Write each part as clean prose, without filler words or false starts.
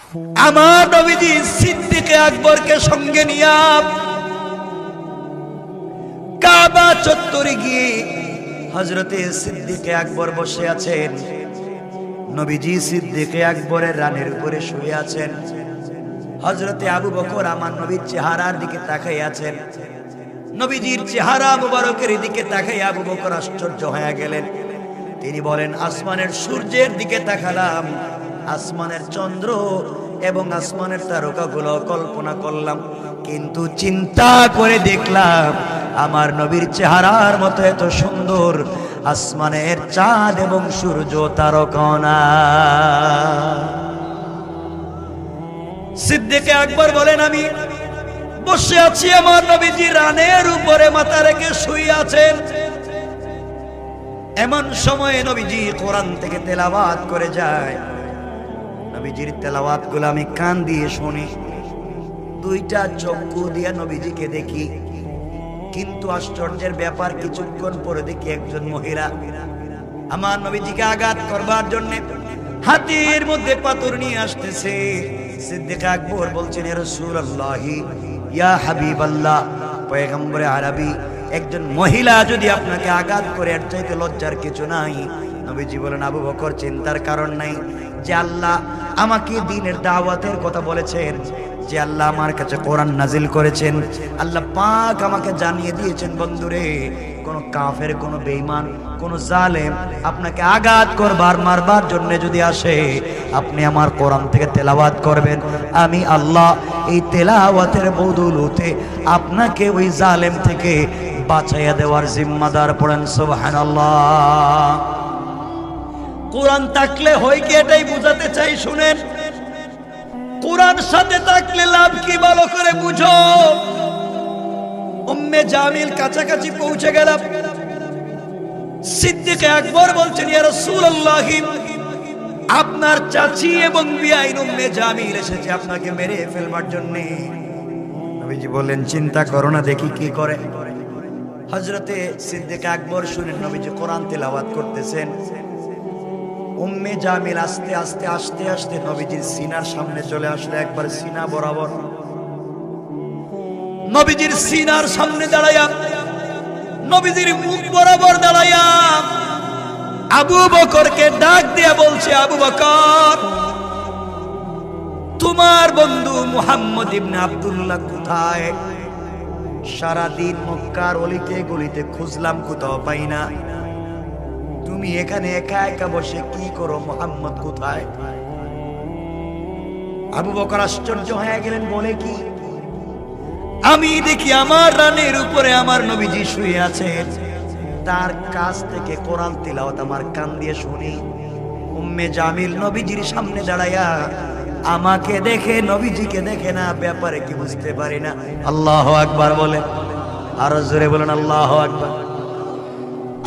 আমার নবীজি সিদ্দিকে আকবরকে সঙ্গে নিয়ে কাবা চত্বরে গিয়ে হযরতে সিদ্দিকে আকবর বসে আছেন। নবীজি সিদ্দিকে আকবরের রানের উপরে শুয়ে আছেন। হযরতে আবু বকর আমার নবীর চেহারার দিকে তাকিয়ে আছেন। নবীজির চেহারা মুবারকের দিকে তাকিয়ে আবু বকর আশ্চর্য হয়ে গেলেন। তিনি বলেন, আসমানের সূর্যের দিকে তাকালাম, আসমানের চন্দ্র এবং আসমানের তারকাগুলো কল্পনা করলাম, কিন্তু চিন্তা করে দেখলাম আমার নবীর চেহারার মতো এত সুন্দর আসমানের চাঁদ এবং সূর্য তারকা না। সিদ্দিকে আকবর বলেন, আমি বসে আছি, আমার নবীজি রানের উপরে মাথা রেখে শুয়ে আছেন। এমন সময়ে নবীজি কোরআন থেকে তেলাওয়াত করে যায়। নবীজির তেলাওয়াত গুলো আমি কান দিয়ে শুনি, দুইটা চক্ষু দিয়ে নবীজিকে দেখি, কিন্তু আশ্চর্যের ব্যাপার কিছুক্ষণ পরে দেখি একজন মহিলা আমার নবীজিকে আঘাত করবার জন্য হাতের মধ্যে পাথর নিয়ে আসতেছে। সিদ্দিক আকবর বলছেন, ইয়া রাসূলুল্লাহি ইয়া হাবিবাল্লাহ, পয়গম্বরে আরবি, একজন মহিলা যদি আপনাকে আঘাত করে এর চাইতে লজ্জার কিছু নাই। নবীজি বলেন, আবু বকর চিন্তার কারণ নাই, যে আল্লাহ আমাকে দ্বীনের দাওয়াতের কথা বলেছেন, যে আল্লাহ আমার কাছে কোরআন নাজিল করেছেন, আল্লাহ পাক আমাকে জানিয়ে দিয়েছেন, বন্ধুরে কোন কাফের, কোন বেঈমান, কোন জালেম আপনাকে আঘাত করবার মারবার জন্য যদি আসে, আপনি আমার কোরআন থেকে তেলাওয়াত করবেন, আমি আল্লাহ এই তেলাওয়াতের বদৌলতে আপনাকে ওই জালেম থেকে বাঁচাইয়া দেওয়ার জিম্মাদার। পড়েন সুবহানাল্লাহ। কোরআন থাকলে হয় কি, এটাই বুঝাতে চাই, শুনেন। কোরআন সাথে থাকলে লাভ কি ভালো করে বুঝো। উম্মে জামিল কাছাকাছি পৌঁছে গেলাম। সিদ্দিকে আকবর বলছেন, ইয়া রাসূলুল্লাহ, আপনার চাচি এবং বিআইন উম্মে জামিল এসেছে আপনাকে মেরে ফেলবার জন্য। নবীজি বললেন, চিন্তা করো না, দেখি কি করে। হযরতে সিদ্দিক আকবর শুনেন নবীজি কোরআন তেলাওয়াত করতেছেন। উম্মে জামিল আস্তে আস্তে আস্তে আস্তে নবীজির সিনার সামনে চলে আসলে, একবার সিনা বরাবর। নবীজির সিনার সামনে দাঁড়ায়া, নবীজির মুখ বরাবর দাঁড়ায়া আবু বকরকে ডাক দিয়ে বলছে, আবু বকর, তোমার বন্ধু মুহাম্মদ ইবনে আব্দুল্লাহ কোথায়? সারাদিন মক্কার অলিতে গলিতে খুঁজলাম, কোথাও পাই না। তুমি এখানে একা একা বসে কি করো? মুহাম্মদ কোথায়? আবু বকর আশ্চর্য হয়ে গেলেন, বলে কি? আমি দেখি আমার রানের উপরে আমার নবীজি শুয়ে আছেন, তার কাছ থেকে কোরআন তিলাওয়াত আমার কান দিয়ে শুনি। উম্মে জামিল নবীজির সামনে দাঁড়ায়া আমাকে দেখে, নবীজিকে দেখে না, ব্যাপারে কি বুঝতে পারি না। আল্লাহু আকবার বলে, আরো জোরে বলেন আল্লাহু আকবার।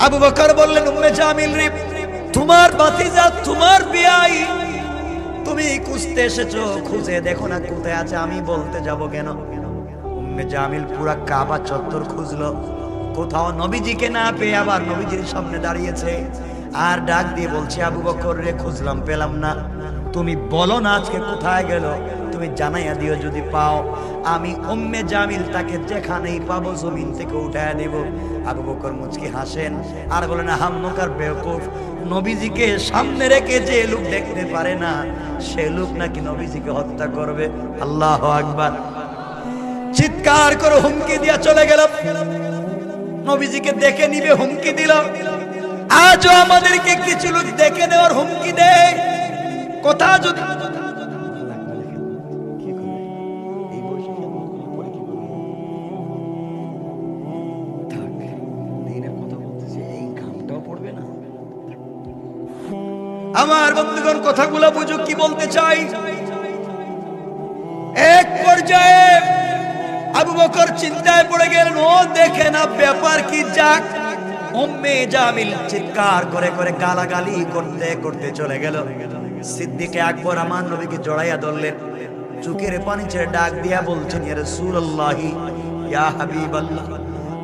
আবু বকর বললেন, উম্মে জামিল রে, তোমার ভাতিজা, তোমার বিয়াই, তুমি খুঁজতে এসেছো, খুঁজে দেখো না কোথায় আছে, আমি বলতে যাব কেন? উম্মে জামিল পুরা কাবা চত্বর খুঁজলো, কোথাও নবীজিকে না পেয়ে আবার নবীজির সামনে দাঁড়িয়েছে আর ডাক দিয়ে বলছে, আবু বকর রে, খুঁজলাম পেলাম না, তুমি বলো না আজকে কোথায় গেল, তুমি জানাইয়া দিও, যদি পাও আমি উম্মে জামিল তাকে যেখানেই পাবো জমিন থেকে উঠায় দেব। আবু বকর মুচকি হাসেন আর বলেন, হাম্মকার বেওকুফ, নবীজিকে সামনে রেখে যে লোক দেখতে পারে না, সে লোক নাকি নবীজিকে হত্যা করবে। আল্লাহু আকবার। চিৎকার করে হুমকি দিয়া চলে গেল, নবীজিকে দেখে নিবে হুমকি দিল। আজও আমাদেরকে কিছু লোক দেখে নেওয়ার হুমকি দেয়। কথা যদি আমার বন্ধুগণ কথাগুলো বুঝুক, কি বলতে চাই। এক পর্যায়ে আবু বকর চিন্তায় পড়ে গেলেন, ও দেখে না ব্যাপার কি। যাক, উম্মে জামিল চিৎকার করে করে গালাগালি করতে করতে চলে গেল। সিদ্দিকে আকবর আমার নবীকে জড়াইয়া ধরলেন, চোখের পানি ছেড়ে ডাক দিয়া বলছেন, ইয়া রাসূলুল্লাহ, ইয়া হাবিবাল্লাহ,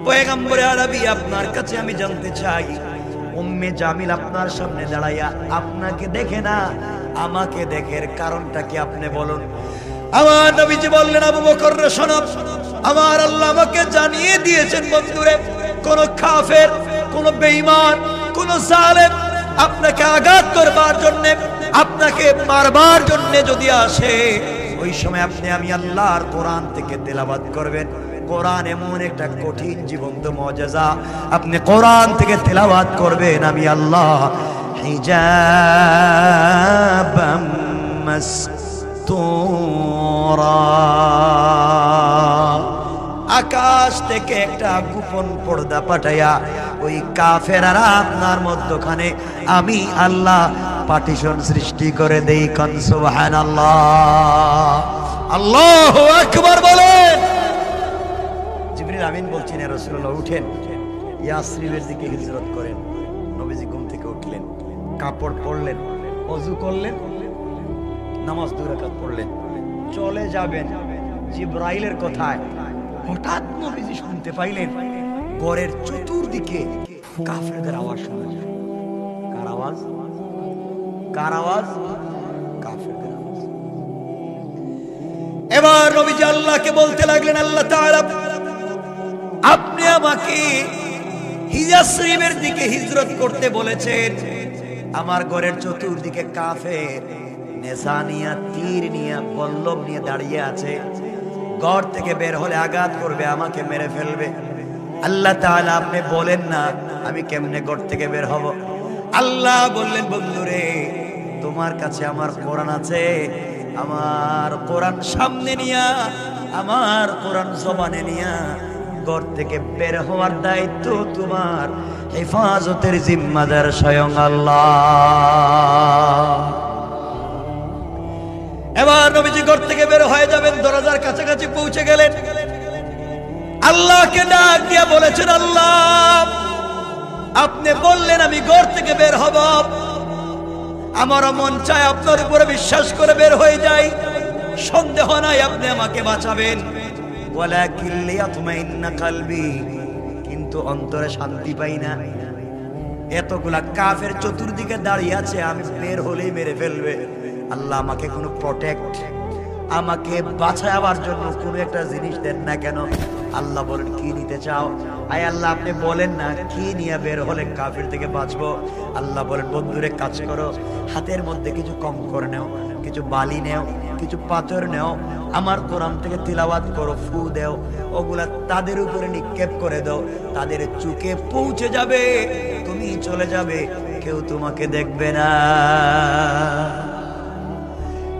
পয়গম্বরে আরবি, আপনার কাছে আমি জানতে চাই, উম্মে জামিল আপনার সামনে দাঁড়াইয়া আপনাকে দেখে না, আমাকে দেখের কারণটা কি আপনি বলুন। আমার নবীজি বললেন, আবু বকর রে শোনো, আমার আল্লাহ আমাকে জানিয়ে দিয়েছেন বন্ধুরে, কোন কাফের, কোন বেঈমান, কোন জালেম আপনাকে আঘাত করবার জন্য, আপনাকে মারবার জন্য যদি আসে, ওই সময় আপনি আমি আল্লাহর কোরআন থেকে তেলাওয়াত করবেন। কোরআন এমন একটা কঠিন জীবন্ত মুজিজা, আপনি কোরআন থেকে তেলাওয়াত করবেন, আমি আল্লাহ হিজাবাম মাসতুরা, আকাশ থেকে একটা গোপন পর্দা পাঠাইয়া ওই কাফেররা আপনার মধ্যখানে আমি আল্লাহ পার্টিশন সৃষ্টি করে দেই। কোন সুবহানাল্লাহ, আল্লাহু আকবার বলেন। জিবরিল আমিন বলছেন, ইয়া রাসূলুল্লাহ উঠেন, ইয়াসরিবের দিকে হিজরত করেন। নবীজি ঘুম থেকে উঠলেন, কাপড় পরলেন, ওযু করলেন, নামাজ 2 রাকাত পড়লেন, চলে যাবেন। জিবরাইলের কথায় হঠাৎ নবীজি শুনতে পাইলেন ঘরের চতুর্দিকে কাফেরদের আওয়াজ শোনা যায়। কার আওয়াজ? কার আওয়াজ? কাফেরদের আওয়াজ। এবার নবীজি আল্লাহকে বলতে লাগলেন, আল্লাহ তাআলা আপনি আমাকে হিজাসরিবের দিকে হিজরত করতে বলেছেন, আমার ঘরের চতুর্দিকে কাফের নেশা নিয়ে, তীর নিয়ে, বল্লম নিয়ে দাঁড়িয়ে আছে, ঘর থেকে বের হলে আঘাত করবে, আমাকে মেরে ফেলবে। আল্লাহ তাআলা আপনি বলেন না আমি কেমনে ঘর থেকে বের হব? আল্লাহ বললেন, বন্ধুরে তোমার কাছে আমার কোরআন আছে, আমার কোরআন সামনে নিয়া, আমার কোরআন জবানে নিয়া ঘর থেকে বের হওয়ার দায়িত্ব তোমার, হেফাজতের জিম্মাদার স্বয়ং আল্লাহ। এবার নবীজি ঘর থেকে বের হয়ে যাবেন, দরজার কাছাকাছি পৌঁছে গেলেন, আল্লাহকে ডাক দিয়া বলেছেন, আল্লাহ আপনি বললেন আমি ঘর থেকে বের হব, আমার মন চায় আপনার উপরে বিশ্বাস করে বের হয়ে যাই, সন্দেহ নাই আপনি আমাকে বাঁচাবেন। ওয়ালাকিন লিয়াতমাইন্না কলবি, কিন্তু অন্তরে শান্তি পাই না। এতগুলা কাফের চতুর্দিকে দাঁড়িয়ে আছে, আমি বের হলেই মেরে ফেলবে। আল্লাহ আমাকে কোনো প্রোটেক্ট, আমাকে বাঁচাবার জন্য কোনো একটা জিনিস দেন না কেন? আল্লাহ বলেন, কি নিতে চাও? আয় আল্লাহ আপনি বলেন না কি নিয়ে বের হলে কাফের থেকে বাঁচবো? আল্লাহ বলেন, বন্ধুরে কাজ করো, হাতের মধ্যে কিছু কঙ্কর নেও, কিছু বালি নেও, কিছু পাথর নেও, আমার কোরআন থেকে তিলাওয়াত করো, ফু দেও, ওগুলা তাদের উপরে নিক্ষেপ করে দাও, তাদের চোখে পৌঁছে যাবে, তুমি চলে যাবে, কেউ তোমাকে দেখবে না।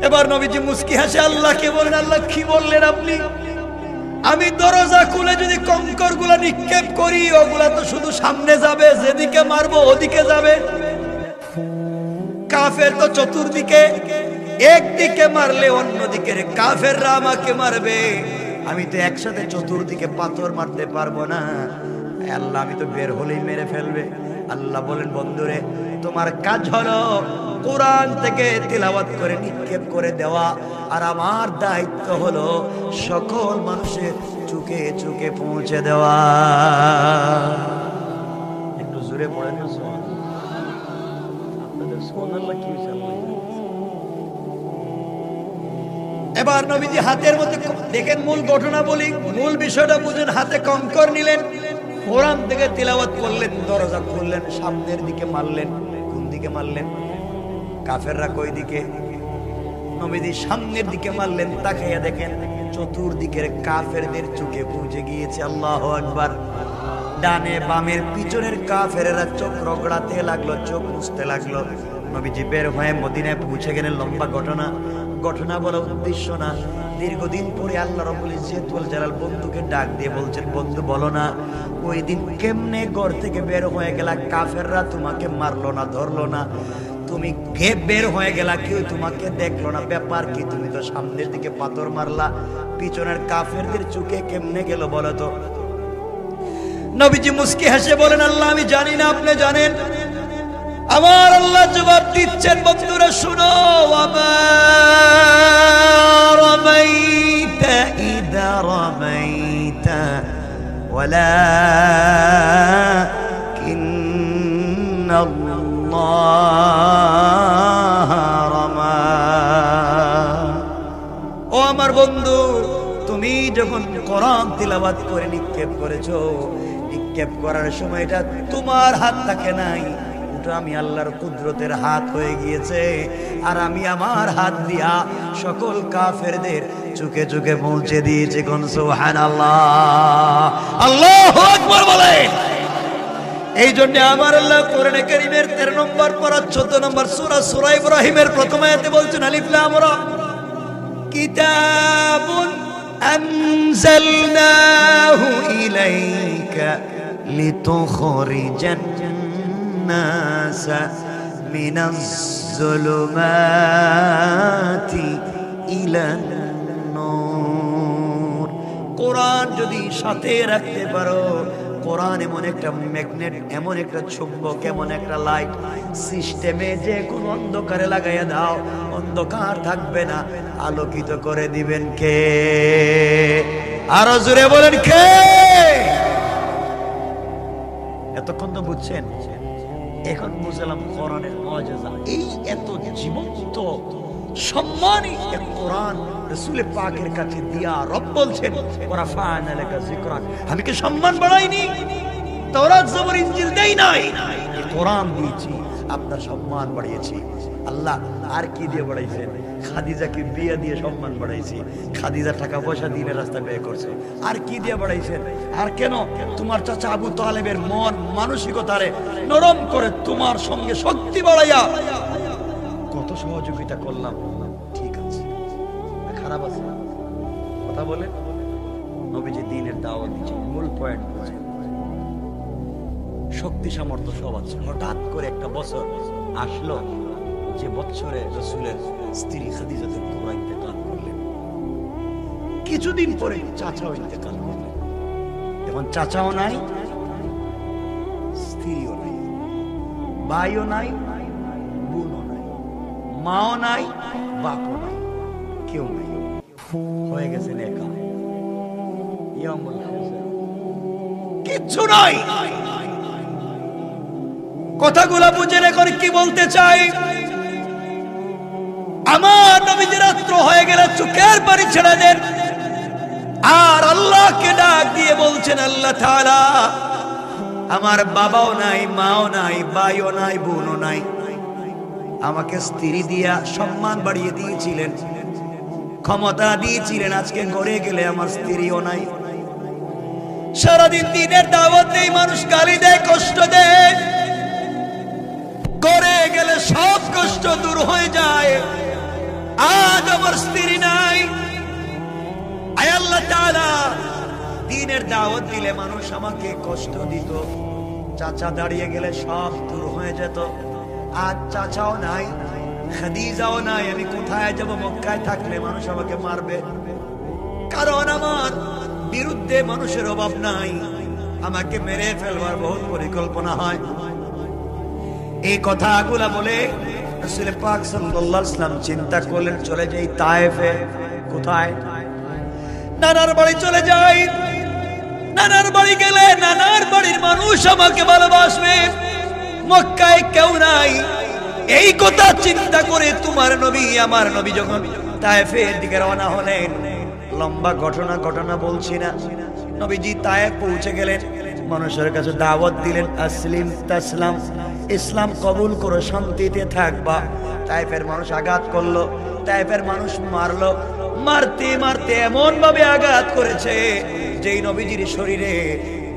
এবার নবীজি মুস্কি হাসে আল্লাহকে বলেন, আল্লাহ কি বললেন আপনি? আমি দরজা খুলে যদি কঙ্কর গুলা নিক্ষেপ করি, ওগুলা তো শুধু সামনে যাবে, যেদিকে মারবো ওদিকে যাবে। কাফের তো চতুর্দিকে, একদিকে মারলে অন্যদিকে কাফেররা আমাকে মারবে, আমি তো একসাথে চতুর্দিকে পাথর মারতে পারবো না। আল্লাহ আমি তো বের হলেই মেরে ফেলবে। আল্লাহ বলেন, বন্ধুরে তোমার কাজ হলো কোরআন থেকে তিলাওয়াত করে নিক্ষেপ করে দেওয়া, আর আমার দায়িত্ব হলো সকল মানুষের চোখে চোখে পৌঁছে দেওয়া। একটু জোরে পড়েন না আপনাদের সুবহানাল্লাহ কি হইছে? এবার নবীজি হাতের মধ্যে দেখেন, মূল ঘটনা বলি, মূল বিষয়টা বুঝেন। হাতে কঙ্কর নিলেন, কোরআন থেকে তিলাওয়াত করলেন, দরজা খুললেন, সামনের দিকে মারলেন। কোন দিকে মারলেন? কাফেররা কই দিকে? নবীজি সামনের দিকে মারলেন, তাকাইয়া দেখেন চতুর্দিকের কাফেরদের চোখে পৌঁছে গিয়েছে। আল্লাহু আকবার। ডানে বামের পিছনের কাফেররা চোখ রগড়াতে লাগলো, চোখ মুছতে লাগলো। নবীজি বের হয়ে মদিনায় পৌঁছে গেলেন। লম্বা ঘটনা, ঘটনা বলা উদ্দেশ্য না। দীর্ঘদিন পরে আল্লাহ রাব্বুল ইজ্জত ওয়াল জালাল বন্ধুকে ডাক দিয়ে বলছেন, বন্ধু বলো না ওই দিন কেমনে ঘর থেকে বের হয়ে গেলা, কাফেররা তোমাকে মারলো না, ধরলো না, তুমি বের হয়ে গেলা, কেউ তোমাকে দেখলো না, ব্যাপার কি? তুমি তো সামনের দিকে পাথর মারলা, পিছনের কাফেরদের চোখে কেমনে গেল বলো তো? নবীজি মুস্কি হেসে বলেন, আল্লাহ আমি জানি না, আপনি জানেন। আমার আল্লাহ জবাব দিচ্ছেন, বন্ধুরা শুনো, রামাইতা ইযা রামাইতা ওয়ালাকিন্নাল্লাহ রামা। আমার বন্ধু, তুমি যখন কোরআন তিলাওয়াত করে নিক্ষেপ করেছো, নিক্ষেপ করার সময় এটা তোমার হাত থাকে নাই, ওটা আমি আল্লাহর কুদরতের হাত হয়ে গিয়েছে। আর আমি আমার হাত দিয়া সকল কাফেরদের চুকে চুকে পৌঁছে দিয়েছি। কোন সুবহানাল্লাহ, আল্লাহু আকবার বলেন। এই জন্য আমার আল্লাহ কোরআনে কারীমের 13 নম্বর পারা 14 নম্বর সূরা ইব্রাহিমের প্রথম আয়াতে বলছেন আলিফ লাম রা কিতাবুন আনজালনাহু ইলাইকা লিতুখরিজান নাসা মিনাজ যুলুমাতি ইলান নূর। কোরআন যদি সাথে রাখতে পারো, কোরআন এমন একটা ম্যাগনেট, এমন একটা চুম্বক, এমন একটা লাইট সিস্টেমে যে কোন অন্ধকারে লাগাইয়া দাও, অন্ধকার থাকবে না, আলোকিত করে দিবেন কে? আরো জোরে বলেন কে? এতক্ষণ তো বুঝছেন, এখন বুঝলাম কোরআনের মুআজিজা। এই এত জীবন্ত সম্মানী এক কোরআন রাসূল পাকের কাছে দিয়া রব বলছেন ওয়ারাফা'না লাকা যিকরাক। আমি কি সম্মান বাড়াইনি? তাওরাত জবর ইনজিল দেই নাই, কোরআন দিয়েছি, আপনার সম্মান বাড়িয়েছি। আল্লাহ আর কি দিয়ে বাড়াইছেন? খাদিজাকে বিয়ে দিয়ে সম্মান বাড়াইছি। খাদিজা টাকা পয়সা দিয়ে রাস্তায় ব্যয় করছে। আর কি দিয়ে বাড়াইছেন? আর কেন তোমার চাচা আবু তালেবের মন মানসিকতারে নরম করে তোমার সঙ্গে শক্তি বাড়াইয়া কত সহযোগিতা করলাম। ঠিক আছে, খারাপ আছে কথা বলে? নবীজি দ্বীনের দাওয়াত দিয়েছেন, মূল পয়েন্ট বলছেন, শক্তি সামর্থ্য সব আছে। হঠাৎ করে একটা বছর আসলো, যে বছরে রাসূলের স্ত্রী খাদিজাতুল কুবরা ইন্তেকাল করলেন। কিছুদিন পরে চাচাও ইন্তেকাল করলেন। এখন চাচাও নাই, স্ত্রীও নাই, ভাইও নাই, বোনও নাই, মাও নাই, বাপও নাই, কেউ নাই, হয়ে গেছেন একা। কিচ্ছু নাই। কথাগুলো বুঝে রেখে কি বলতে চাই? আমার নবীজি রাত্র হয়ে গেলে চোখের পানি ছেড়ে দেন আর আল্লাহকে ডাক দিয়ে বলছেন, আল্লাহ তাআলা, আমার বাবাও নাই, মাও নাই, ভাইও নাই, বোনও নাই, আমাকে স্ত্রী দিয়া সম্মান বাড়িয়ে দিয়েছিলেন, ক্ষমতা দিয়েছিলেন, আজকে ঘরে গেলে আমার স্ত্রীও নাই। সারাদিন দিনের দাওয়াত নেই, মানুষ গালি দেয়, কষ্ট দেয়, ঘরে গেলে সব কষ্ট দূর হয়ে যায়। আজ আমার স্ত্রী নাই। আয় আল্লাহ তাআলা, দিনের দাওয়াত দিলে মানুষ আমাকে কষ্ট দিত, চাচা দাঁড়িয়ে গেলে সব দূর হয়ে যেত। আজ চাচাও নাই, খাদিজাও নাই, আমি কোথায় যাব? মক্কায় থাকলে মানুষ আমাকে মারবে, কারণ আমার বিরুদ্ধে মানুষের অভাব নাই, আমাকে মেরে ফেলবার বহুত পরিকল্পনা হয়। এই কথাগুলা বলে রাসূল পাক সাল্লাল্লাহু আলাইহি ওয়াসাল্লাম চিন্তা করলেন, চলে যাই তায়েফে। কোথায়? নানার বাড়ি চলে যাই। নানার বাড়ি গেলে নানার বাড়ির মানুষ আমাকে ভালোবাসবে, মক্কায় কেউ নাই। এই কথা চিন্তা করে তোমার নবী, আমার নবী যখন তায়েফের দিকে রওনা হলেন, লম্বা ঘটনা বলছি না, নবীজি তায়েফ পৌঁছে গেলেন, মানুষের কাছে দাওয়াত দিলেন, আসলিম তাসলাম, ইসলাম কবুল করো, শান্তিতে থাকবা। তায়েফের মানুষ আঘাত করলো, তায়েফের মানুষ মারলো, মারতে মারতে এমন ভাবে আঘাত করেছে যেই নবীজির শরীরে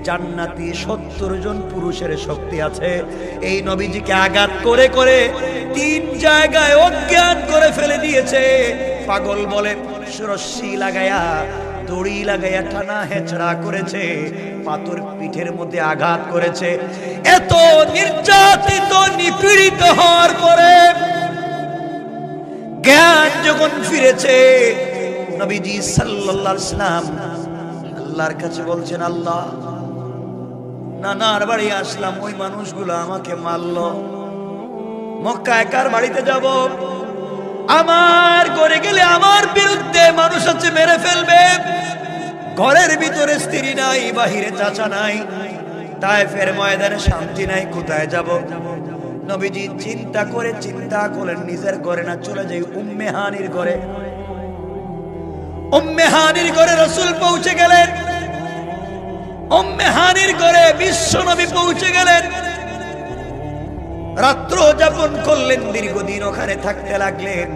জান্নাতি 70 জন পুরুষের শক্তি আছে। এই নবীজিকে আঘাত করে করে 3 জায়গায় অজ্ঞান করে ফেলে দিয়েছে। পাগল বলে রশ্মি লাগায়া, দড়ি লাগাইয়া টানা হেঁচড়া করেছে, পাথর পিঠের মধ্যে আঘাত করেছে। এত নির্যাতিত নিপীড়িত হওয়ার পরে জ্ঞান যখন ফিরেছে, নবীজি সাল্লাল্লাহু আলাইহি ওয়াসাল্লাম আল্লাহর কাছে বলছেন, আল্লাহ, নানার বাড়ি আসলাম, ওই মানুষগুলো আমাকে মারলো, মক্কায় কার বাড়িতে যাব? আমার ঘরে গেলে আমার বিরুদ্ধে মানুষ আছে, মেরে ফেলবে। ঘরের ভিতরে স্ত্রী নাই, বাহিরে চাচা নাই, তায়েফের ময়দানে শান্তি নাই, কোথায় যাব? নবীজি চিন্তা করলেন, নিজের ঘরে না, চলে যাই উম্মে হানির ঘরে। উম্মে হানির ঘরে রাসূল পৌঁছে গেলেন, উম্মে হানির ঘরে বিশ্ব নবী পৌঁছে গেলেন, রাত্র যাপন করলেন, দীর্ঘদিন ওখানে থাকতে লাগলেন।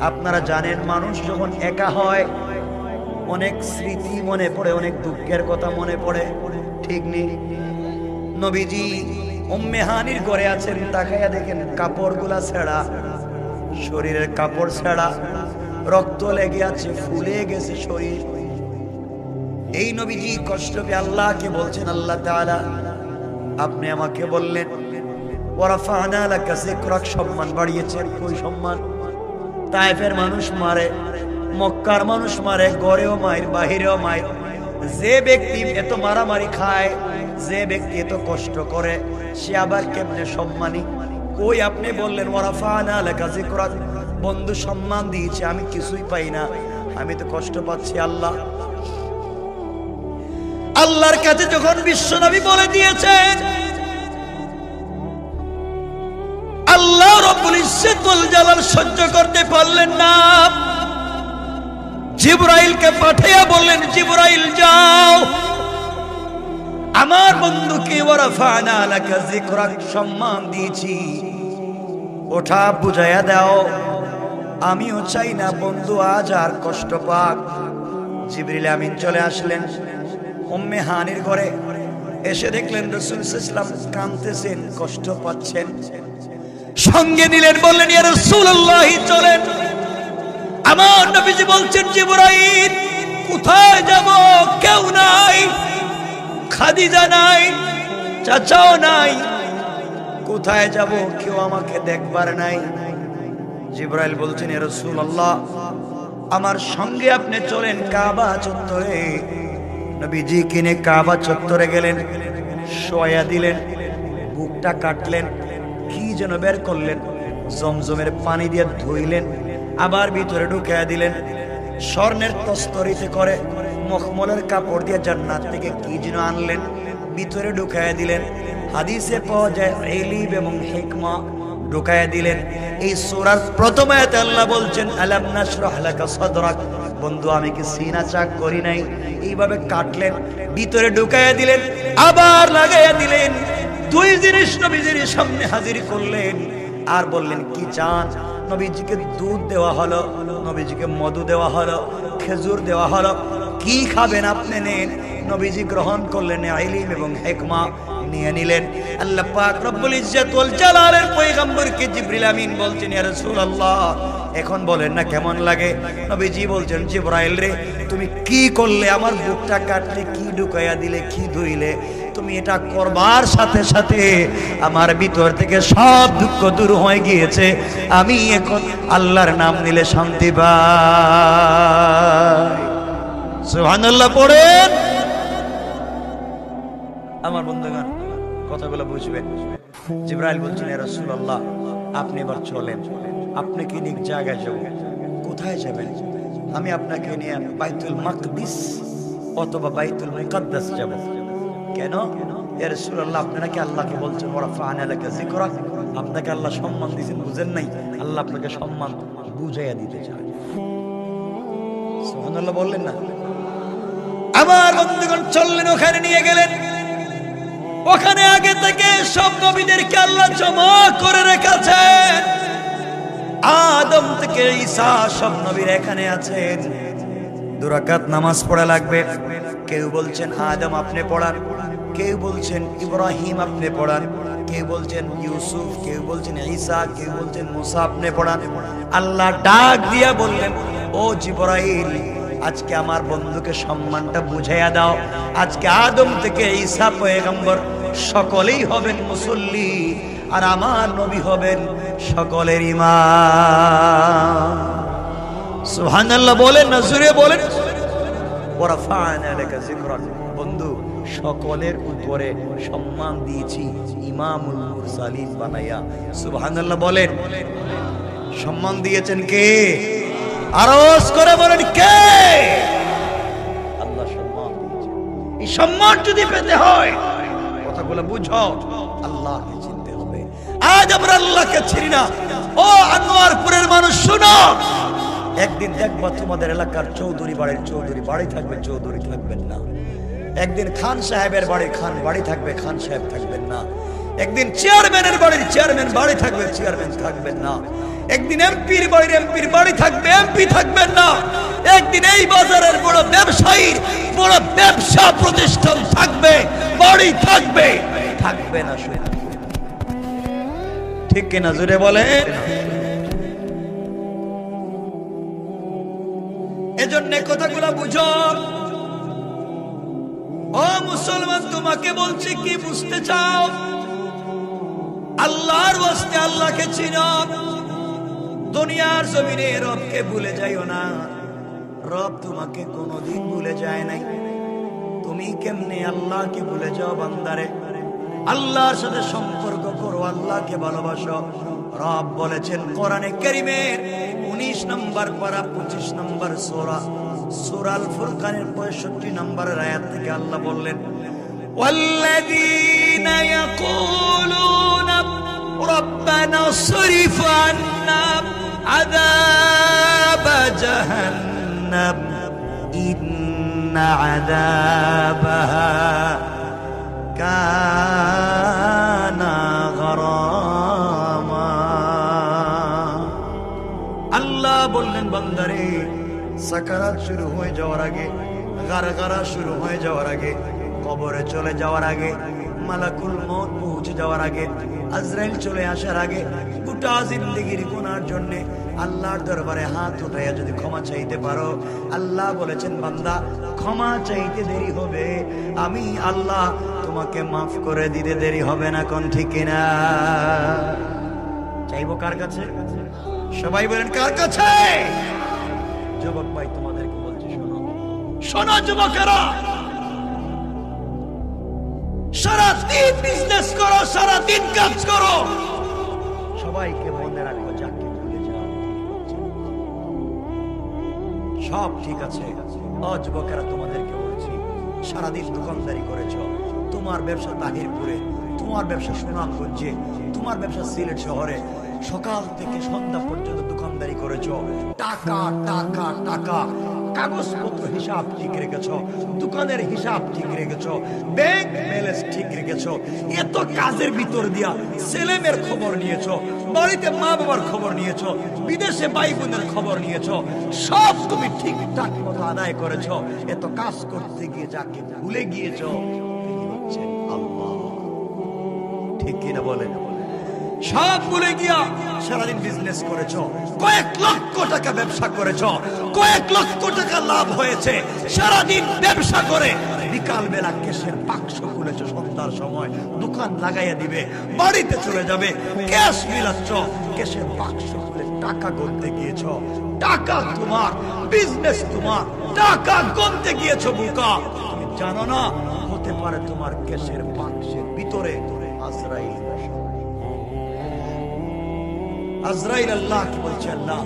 আপনারা জানেন মানুষ যখন একা হয় অনেক স্মৃতি মনে পড়ে, অনেক দুঃখের কথা মনে পড়ে, ঠিক নেই? নবীজি উম্মে হানির ঘরে আছেন, তাকাইয়া দেখেন কাপড়গুলা ছেঁড়া, শরীরের কাপড় ছেঁড়া, রক্ত লেগে আছে, ফুলে গেছে শরীর। এই নবীজি কষ্ট পেয়ে আল্লাহকে বলছেন, আল্লাহ তাআলা আপনি আমাকে বললেন ওয়ারাফা'না লাকা যিকরাক, সম্মান বাড়িয়েছেন। কই সম্মান? তায়েফের মানুষ মারে, মক্কার মানুষ মারে, ঘরেও মায়ের বাহিরেও মায়ের। যে ব্যক্তি এত মারামারি খায়, যে ব্যক্তি এত কষ্ট করে, সে আবার কেমনে সম্মানী? কই আপনি বললেন ওয়ারাফা'না লাকা যিকরাক, বন্ধু সম্মান দিয়েছে, আমি কিছুই পাই না, আমি তো কষ্ট পাচ্ছি। আল্লাহ আল্লাহর কাছে যখন বিশ্বনবী বলে দিয়েছেন, আল্লাহ রব্বুল ইজ্জতুল জালাল সহ্য করতে পারলেন না, জিবরাইলকে পাঠিয়ে বললেন, জিবরাইল যাও আমার বন্ধুকে ওয়ারাফা'না লাকা যিকরাক, সম্মান দিয়েছি, ওঠা বুঝাইয়া দাও, আমিও চাই না বন্ধু আজ আর কষ্ট পাক। জিবরিল আমিন চলে আসলেন উম্মে হানির ঘরে, এসে দেখলেন রাসূল সাল্লাল্লাহু আলাইহি ওয়াসাল্লাম কাঁদতেছেন, কষ্ট পাচ্ছেন। সঙ্গে নিলেন, বললেন ইয়া রাসূলুল্লাহ চলেন। আমার নবীজি বলছেন, জিবরাইল কোথায় যাব? কেউ নাই, খাদিজা নাই, চাচাও নাই, কোথায় যাব? কেউ আমাকে দেখবার নাই। জিবরাইল বলছেন, ইয়া রাসূলুল্লাহ আমার সঙ্গে আপনি চলেন কাবা চত্বরে। নবীজি কিনে কাবা চত্বরে গেলেন, শোয়া দিলেন, বুকটা কাটলেন, কি যেন বের করলেন, জমজমের পানি দিয়ে ধুইলেন, আবার ভিতরে ঢুকিয়ে দিলেন, স্বর্ণের তস্তরিতে করে মখমলের কাপড় দিয়ে জান্নাত থেকে কি যেন আনলেন, ভিতরে ঢুকিয়ে দিলেন। হাদিসে পাওয়া যায় ইলম এবং হিকমা ঢুকায়া দিলেন। এই সূরার প্রথম আয়াতে আল্লাহ বলছেন আলাম নাশরাহ লাকা সাদরাক, বন্ধু আমি কি সিনা চাক করি নাই? এইভাবে কাটলেন, ভিতরে ঢুকায়া দিলেন, আবার লাগাইয়া দিলেন। দুই জিনিস নবীজির সামনে হাজির করলেন, আর বললেন কি চান? নবীজিকে দুধ দেওয়া হলো, নবীজিকে মধু দেওয়া হলো, খেজুর দেওয়া হলো, কি খাবেন আপনি নেন। নবীজি গ্রহণ করলেন, ইলম এবং হিকমা নিয়ে নিলেন। আল্লাহ পাক রব্বুল ইজ্জত ওয়াল জালালের পয়গম্বরকে জিবরিল আমিন বলছেন, ইয়া রাসূলুল্লাহ এখন বলেন না কেমন লাগে? নবীজি বলছেন, জিবরাইল রে তুমি কি করলে? আমার বুকটা কাটলে, কি ঢুকাইয়া দিলে, কি ধুইলে? তুমি এটা করবার সাথে সাথে আমার ভিতর থেকে সব দুঃখ দূর হয়ে গিয়েছে, আমি এখন আল্লাহর নাম নিলে শান্তি পাই। সুবহানাল্লাহ পড়েন। আমার বন্ধুগণ কথাগুলো বুঝবেন। জিবরাইল বলছেন, ইয়া রাসূলুল্লাহ আপনি এবার চলেন, আপনি কি নিক জায়গায় যাব। কোথায় যাবেন? আমি আপনাকে নিয়ে বাইতুল মাকদিস অথবা বাইতুল মুকাদ্দাস যাব। কেন? ইয়া রাসূলুল্লাহ আপনারা কি আল্লাহকে বলছেন ওয়ারাফা'না লাকা যিকরাক, আপনাকে আল্লাহ সম্মান দিয়েছেন, বুঝেন নাই? আল্লাহ আপনাকে সম্মান বুঝাইয়া দিতে চায়। সুবহানাল্লাহ বললেন না? আমার বন্ধুগণ চললেন, ওখানে নিয়ে গেলেন। ওখানে আগে থেকে সব নবীদেরকে আল্লাহ জমা করে রেখেছেন, আদম থেকে ঈসা সব নবীর এখানে আছেন। 2 রাকাত নামাজ পড়া লাগবে। কেউ বলছেন আদম আপনি পড়ান, কেউ বলছেন ইব্রাহিম আপনি পড়ান, কেউ বলছেন ইউসুফ, কেউ বলছেন ঈসা, কেউ বলছেন মুসা আপনি পড়ান। আল্লাহ ডাক দিয়া বললেন, ও জিবরাইল আজকে আমার বন্ধুকে সম্মানটা বুঝাইয়া দাও। আজকে আদম থেকে ঈসা পয়গম্বর সকলেই হবেন মুসল্লি, আর আমার নবী হবেন সকলের ইমাম। সুবহানাল্লাহ বলেন না, জোরে বলেন। ওয়ারাফা'না লাকা যিকরাক, বন্ধু সকলের উপরে সম্মান দিয়েছি ইমামুল মুরসালিন বানাইয়া। সুবহানাল্লাহ বলেন। সম্মান দিয়েছেন কে? আরজ করে বলেন কে? আল্লাহ সম্মান দিয়েছেন। এই সম্মান যদি পেতে হয় কথাগুলো বুঝো, আল্লাহকে চিনতে হবে। আজ আমরা আল্লাহকে চিনি না। ও আনোয়ারপুরের মানুষ শুনো, একদিন দেখবা তোমাদের এলাকার চৌধুরী বাড়ি থাকবে, চৌধুরী থাকবেন না। একদিন খান সাহেবের বাড়ির খান বাড়ি থাকবে, খান সাহেব থাকবেন না। একদিন চেয়ারম্যানের বাড়ির চেয়ারম্যান বাড়ি থাকবে, চেয়ারম্যান থাকবেন না। একদিন এমপির বাড়ির এমপির বাড়ি থাকবে, এমপি থাকবেন না। একদিন এই বাজারের বড় ব্যবসায়ীর বড় ব্যবসা প্রতিষ্ঠান থাকবে, বাড়ি থাকবে, থাকবে না। ঠিক কিনা জোরে বলে? এজন্য কথাগুলো বুঝো। ও মুসলমান, তোমাকে বলছি কি বুঝতে চাও? আল্লাহর ওয়াস্তে আল্লাহকে চিনো। দুনিয়ার জমিনে রবকে ভুলে যাইও না। রব তোমাকে কোনোদিন ভুলে যায় নাই। তুমি কেমনে আল্লাহকে ভুলে যাও বান্দারে? আল্লাহর সাথে সম্পর্ক করো, আল্লাহকে ভালোবাসো। রব বলেছেন কোরআনে কারীমের 19 নম্বর পারা 25 নম্বর সূরা সূরাল ফুরকানের 65 নম্বরের আয়াত থেকে আল্লাহ বললেন, ওয়াল্লাযীনা ইয়াকুলুনা রাব্বানা সরিফ আন্না আযাব জাহান্নাম ইন্না আযাবাহা কানা গরামা। আল্লাহ বললেন বান্দারে, সাকারাত শুরু হয়ে যাওয়ার আগে, গারগারা শুরু হয়ে যাওয়ার আগে, কবরে চলে যাওয়ার আগে, মালাকুল মউত পৌঁছে যাওয়ার আগে, আজরাইল চলে আসার আগে, গোটা জিন্দেগির গুনার জন্য আল্লাহর দরবারে হাত উঠাইয়া যদি ক্ষমা চাইতে পারো, আল্লাহ বলেছেন বান্দা ক্ষমা চাইতে দেরি হবে, আমি আল্লাহ তোমাকে মাফ করে দিতে দেরি হবে না। কোন ঠিক কিনা? চাইবো কার কাছে? সবাই বলেন কার কাছে? যুবক ভাই তোমাদেরকে বলছি, শোনো শোনো যুবকেরা, সারাদিন বিজনেস করো, সারাদিন কাজ করো, সবাইকে মনে রাখো যাকে ভুলে যাও সব ঠিক আছে। ও যুবকেরা তোমাদেরকে বলছি, সারাদিন দোকানদারি করেছ, তোমার ব্যবসা তাহিরপুরে, তোমার ব্যবসা সুনামগঞ্জে, তোমার ব্যবসা সিলেট শহরে, সকাল থেকে সন্ধ্যা পর্যন্ত দোকানদারি করেছ, টাকা টাকা টাকা, কাগজপত্র হিসাব ঠিক রেখেছ, দোকানের হিসাব ঠিক রেখেছ, ব্যাংক ব্যালেন্স ঠিক রেখেছ, এত কাজের ভিতর দিয়া ছেলে মেয়ের খবর নিয়েছ, বাড়িতে মা বাবার খবর নিয়েছ, বিদেশে ভাই বোনের খবর নিয়েছ, সব তুমি ঠিকঠাক মতো আদায় করেছ। এত কাজ করতে গিয়ে যাকে ভুলে গিয়েছ তিনি হচ্ছেন আল্লাহ। ঠিক কিনা বলেন? সব ভুলে গিয়া সারাদিন বিজনেস করেছ, কয়েক লক্ষ টাকা ব্যবসা করেছ, কয়েক লক্ষ টাকা লাভ হয়েছে, সারাদিন ব্যবসা করে বিকাল বেলা ক্যাশের বাক্স খুলেছ, সন্ধ্যার সময় দোকান লাগাইয়া দিবে, বাড়িতে চলে যাবে, ক্যাশ মিলাচ্ছ, ক্যাশের বাক্স খুলে টাকা গুনতে গিয়েছ, টাকা তোমার, বিজনেস তোমার, টাকা গুনতে গিয়েছ বোকা। তুমি জানো না হতে পারে তোমার ক্যাশের বাক্সের ভিতরে আজরাইল। আজরাইল আল্লাহ কি বলছে? আল্লাহ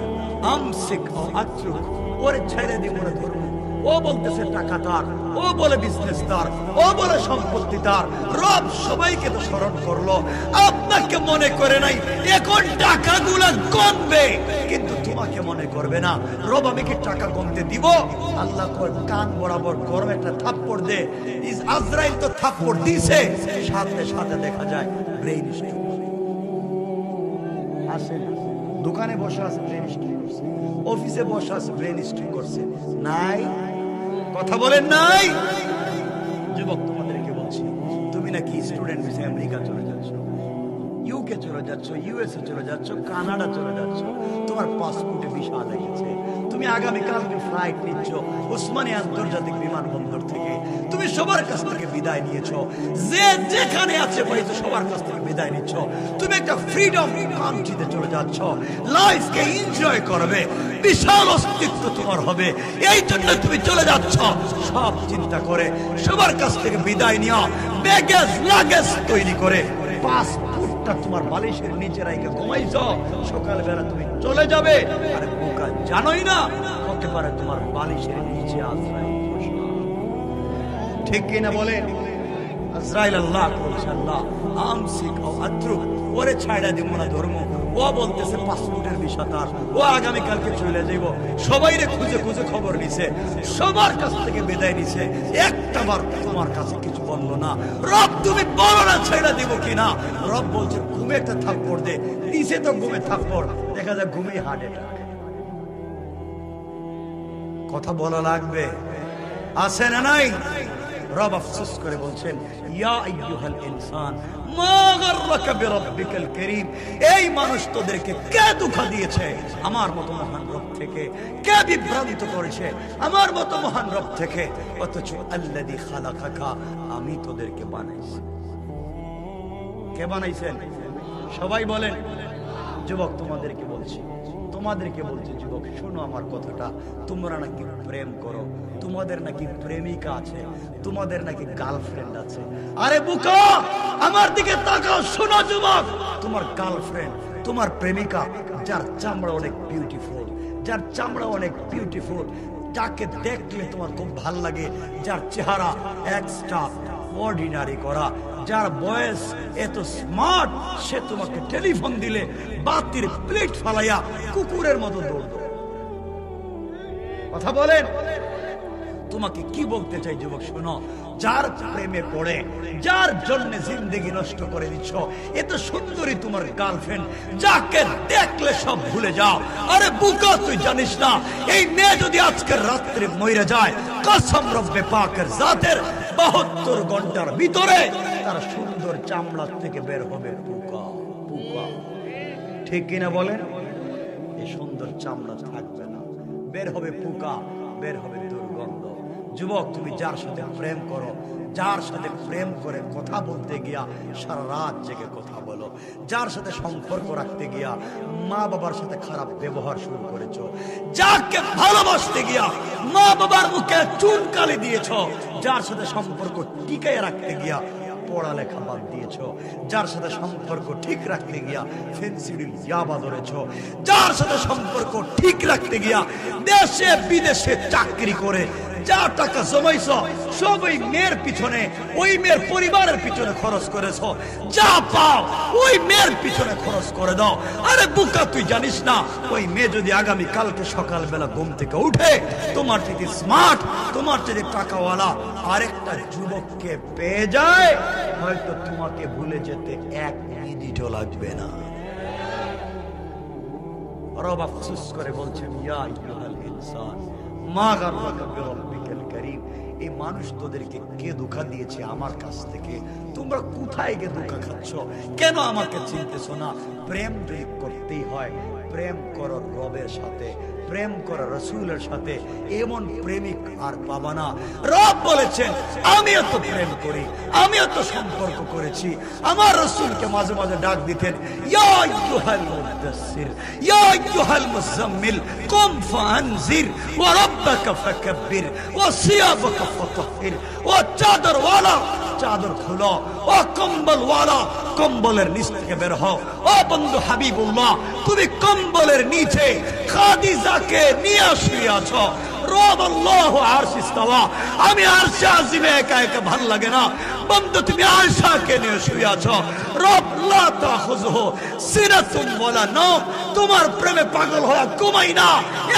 আমসিক ও আত্রুক, ওরে ছেড়ে দিব না ধরবো। ও বলতেছে টাকা তার, ও বলে বিজনেস তার, ও বলে সম্পত্তি তার। রব সবাইকে তো স্মরণ করলো, আপনাকে মনে করে নাই। এখন টাকাগুলা গণবে, কিন্তু তোমাকে মনে করবে না। রব আমি কি টাকা গণতে দিব? আল্লাহ কান বরাবর গরম একটা থাপ্পড় দে। আজরাইল তো থাপ্পড় দিছে, সাথে সাথে দেখা যায় ব্রেইন স্ট্রোক। দোকানে বসে আছে ব্রেন স্ট্রোক করছে, অফিসে বসে আছে ব্রেন স্ট্রোক করছে। নাই কথা বলেন নাই? যুবক তোমাদেরকে বলছি, তুমি নাকি স্টুডেন্ট ভিসা আমেরিকা চলে যাচ্ছ, ইউকে চলে যাচ্ছ, ইউএসএ চলে যাচ্ছ, কানাডা চলে যাচ্ছ, তোমার পাসপোর্টে ভিসা লেগেছে, তুমি আগামীকাল ফ্লাইট নিচ্ছ ওসমানী আন্তর্জাতিক বিমানবন্দর থেকে, তুমি সবার কাছ থেকে বিদায় নিয়েছ, যে যেখানে আছে ভাই তো সবার কাছ থেকে বিদায় নিচ্ছ, তুমি একটা ফ্রিডম কান্ট্রিতে চলে যাচ্ছ, লাইফকে এনজয় করবে, বিশাল অস্তিত্ব তোমার হবে, এই জন্য তুমি চলে যাচ্ছ। সব চিন্তা করে সবার কাছ থেকে বিদায় নিও, ব্যাগেজ লাগেজ তৈরি করে পাসপোর্টটা তোমার বালিশের নিচে রাইখে ঘুমাইছ, সকালবেলা তুমি চলে যাবে। আরে বোকা, জানোই না হতে পারে তোমার বালিশের নিচে আজরাইল বসে। ঠিক কিনা বলেন? আজরাইল আল্লাহ বলছে, আল্লাহ আমসিক ও আত্রুক, ওরে ছাইড়া দিব না ধর্ম, ও ও বলতেছে পাসপোর্টের ভিসা তার, ও আগামীকালকে চলে যাইব। সবাই রে খুঁজে খুঁজে খবর নিছে, সবার কাছ থেকে বিদায় নিছে, একটা বার তোমার কাছে কিছু বললো না। রব তুমি বলো না ছেড়ে দিব কিনা। রব বলছে ঘুমে একটা থাপ্পড় দে, নিচে তো ঘুমে থাপ্পড়, দেখা যায় ঘুমে হার্ট অ্যাটাক। কথা বলা লাগবে, আছে না নাই? রব আফসোস করে বলছেন ইয়া আইয়ুহাল ইনসান মা গাররাকা বিরাব্বিকাল কারীম, এই মানুষ তোদেরকে কে ধোঁকা দিয়েছে আমার মতো মহান রব থেকে, কে বিভ্রান্ত করেছে আমার মতো মহান রব থেকে, অথচ আল্লাযী খালাকাকা, আমি তোদেরকে বানাইছি। কে বানাইছেন? সবাই বলেন। যুবক তোমাদেরকে বলছি, তোমাদেরকে বলছি যুবক শোনো আমার কথাটা। তোমরা নাকি প্রেম করো, তোমাদের নাকি প্রেমিকা আছে, তোমাদের নাকি গার্লফ্রেন্ড আছে। আরে বুকা আমার দিকে তাকাও, শোনো যুবক, তোমার গার্লফ্রেন্ড, তোমার প্রেমিকা যার চামড়া অনেক বিউটিফুল, যার চামড়া অনেক বিউটিফুল, যাকে দেখলে তোমার খুব ভাল লাগে, যার চেহারা এক্সট্রা অর্ডিনারি করা, যার বয়স এত স্মার্ট, সে তোমাকে টেলিফোন দিলে বাতির প্লেট ফালাইয়া কুকুরের মতো দৌড়। কথা বলেন। তোমাকে কি বলতে চাই যুবক শোনো, যার প্রেমে পড়ে, যার জন্য জিন্দেগি নষ্ট করে দিচ্ছ, এত সুন্দরী তোমার গার্লফ্রেন্ড, যাকে দেখলে সব ভুলে যাও। আরে বুকা তুই জানিস না এই মেয়ে যদি আজকের রাত্রে মরে যায়, কসম রব্বে পাকের জাতের 72 ঘন্টার ভিতরে তার সুন্দর চামড়া থেকে বের হবে পোকা। পোকা ঠিক কিনা বলেন? এই সুন্দর চামড়া থাকবে না, বের হবে পোকা, বের হবে দুর্গন্ধ। যুবক তুমি যার সাথে প্রেম করো, যার সাথে প্রেম করে কথা বলতে গিয়া সারা রাত জেগে কথা বলো, যার সাথে সম্পর্ক রাখতে গিয়া মা বাবার সাথে খারাপ ব্যবহার শুরু করেছো, যাকে ভালোবাসতে গিয়া মা বাবার মুখে চুনকালি দিয়েছো, যার সাথে সম্পর্ক টিকিয়ে রাখতে গিয়া পড়ালেখা বাদ দিয়েছো, যার সাথে সম্পর্ক ঠিক রাখতে গিয়া ফেন্সিডিল ইয়াবা ধরেছো, যার সাথে সম্পর্ক ঠিক রাখতে গিয়া দেশে বিদেশে চাকরি করে যা টাকা জমাইছো সব ওই মেয়ের পিছনে, ওই মেয়ের পরিবারের পিছনে খরচ করেছো, যা পাও ওই মেয়ের পিছনে খরচ করে দাও। আরে বুকা তুই জানিস না ওই মেয়ে যদি আগামী কালকে সকালবেলা ঘুম থেকে উঠে তোমার থেকে স্মার্ট, তোমার থেকে টাকাওয়ালা আরেকটা যুবককে পেয়ে যায়, হয়তো তোমাকে ভুলে যেতে 1 মিনিটও লাগবে না। রব আফসোস করে বলছেন ইয়া আইয়ুহাল ইনসান মা গাররাকা বিরাব্বিকাল কারীম, এই মানুষ তোদেরকে কে ধোঁকা দিয়েছে আমার কাছ থেকে, তোমরা কোথায় গিয়ে ধোঁকা খাচ্ছ, কেন আমাকে চিনতেছো না? প্রেম যদি করতেই হয় প্রেম করো রবের সাথে, প্রেম করো রাসূলের সাথে, এমন প্রেমিক আর পাবা না। রব বলেছেন আমিও তো প্রেম করি, আমিও তো সম্পর্ক করেছি। আমার রাসূলকে মাঝে মাঝে ডাক দিতেন ইয়া আইয়ুহাল মুদাসসির ইয়া আইয়ুহাল মুজাম্মিল কুম ফানজির ওয়া রাব্বাকা ফাকাব্বির ওয়া সিয়াবাকা ফাতাহহির, ও চাদর ওয়ালা চাদর খুলো, ও কম্বল ওয়ালা কম্বলের নিচ থেকে বের হও। ও বন্ধু হাবিবুল্লাহ তুমি কম্বলের নিচে খাদিজাকে নিয়ে শুয়ে আছো। রব আল্লাহু আরশে ইস্তাওয়া, আমি আরশে আজিমে একা একা ভাল লাগে না। বন্ধু তুমি আয়েশাকে নিয়ে শুয়ে আছো। রব লা তাখুযহু সিনাতুন ওয়ালা নাওম, তোমার প্রেমে পাগল হয়ে ঘুমাই না,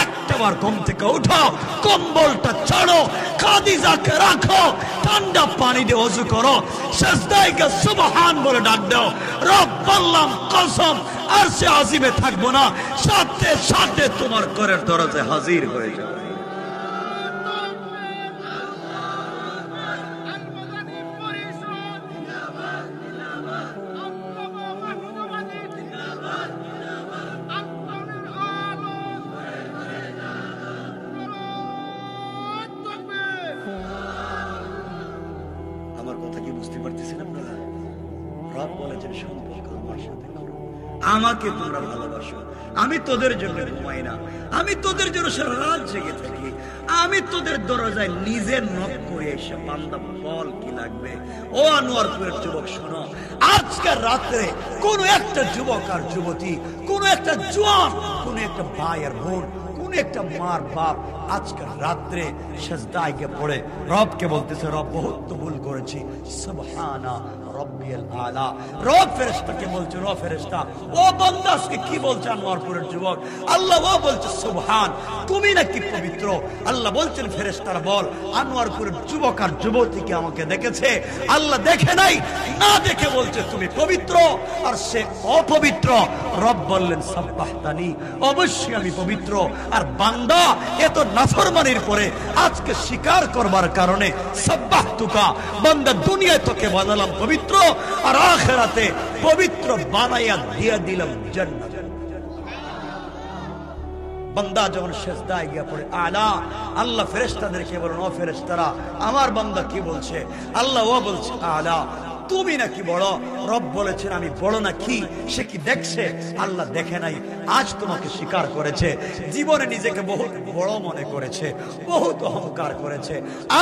একটাবার ঘুম থেকে উঠো, কম্বলটা ছাড়ো, খাদিজাকে রাখো, ঠান্ডা পানি দিয়ে ওযু করো, সিজদায় গিয়ে সুবহান বলে ডাক দাও। রব বললাম কসম আরশে আজিমে থাকবো না, সাথে সাথে তোমার ঘরের দরজায় হাজির হয়ে যাবে। আমার কথা কি বুঝতে পারতেছেন আপনারা? রব বলেছেন সম্পর্ক আমার সাথে করো, আমাকে তোমরা ভালোবাসো, আমি তোদের জন্য ঘুমাই না, আমি তোদের জন্য সারা রাত জেগে থাকি, আমি তোদের দরজায় নিজে নক করে এসে বান্দা বল কি লাগবে। ও আনোয়ারপুরের যুবক শোনো, আজকের রাত্রে কোন একটা যুবক আর যুবতী, কোন একটা জোয়ান, কোন একটা ভাই আর বোন, কোন একটা মার বাপ আজকে রাত্রে সিজদায় গিয়ে পড়ে রবকে বলতেছে, রব বহুত তো ভুল করেছি, সুবহানা রব্বিয়াল আলা। রব ফেরেশতাকে বলছে, রব ফেরেশতা ও বান্দা আজকে কি বলছে আনোয়ারপুরের যুবক? আল্লাহ ও বলছে সুবহান, তুমি নাকি পবিত্র। আল্লাহ বলছেন ফেরেশতারা বল, আনোয়ারপুরের যুবক আর যুবতীকে আমাকে দেখেছে? আল্লাহ দেখে নাই, না দেখে বলছে তুমি পবিত্র আর সে অপবিত্র। রব বললেন সাব্বাহতানি, অবশ্যই আমি পবিত্র। আর বান্দা এত নাফরমানির পরে আজকে স্বীকার করবার কারণে সাব্বাহতুকা, বান্দা দুনিয়ায় তোকে বানালাম পবিত্র আর আখিরাতে পবিত্র বানাইয়া দিয়ে দিলাম জান্নাত। বান্দা যখন সিজদায় গিয়ে পড়ে আলা, আল্লাহ ফেরেশতাদেরকে বলেন, ও ফেরেশতারা আমার বান্দা কি বলছে? আল্লাহ ও বলছে আলা, তুমি নাকি বড়। রব বলেছেন আমি বড় নাকি? সে কি দেখছে? আল্লাহ দেখে নাই, আজ তোমাকে স্বীকার করেছে। জীবনে নিজেকে বহুত বড় মনে করেছে, বহুত অহংকার করেছে,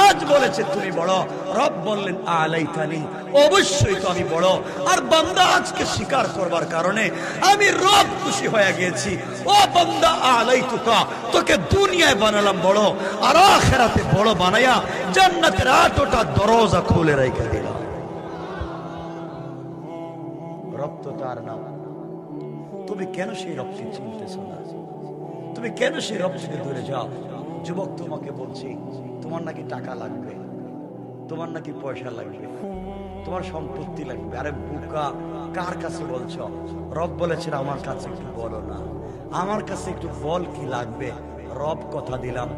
আজ বলেছে তুমি বড়। রব বললেন আলাইতানি, অবশ্যই তো আমি বড়। আর বান্দা আজকে স্বীকার করবার কারণে আমি রব খুশি হয়ে গেছি। ও বান্দা আলাইতুকা, তোকে দুনিয়ায় বানালাম বড় আর আখিরাতে বড় বানায়া জান্নাতের 8টা দরজা খুলে রেখে দিলাম। রব তো তার নাম। তুমি কেন সেই রবকে চিনতেছো না? তুমি কেন সেই রব থেকে দূরে যাও? যুবক তোমাকে বলছি, তোমার নাকি টাকা লাগবে, তোমার নাকি পয়সা লাগবে, তোমার সম্পত্তি লাগবে। আরে বুকা, কার কাছে বলছো? রব বলেছেন আমার কাছে একটু বলো না, আমার কাছে একটু বল কি লাগবে। রব কথা দিলাম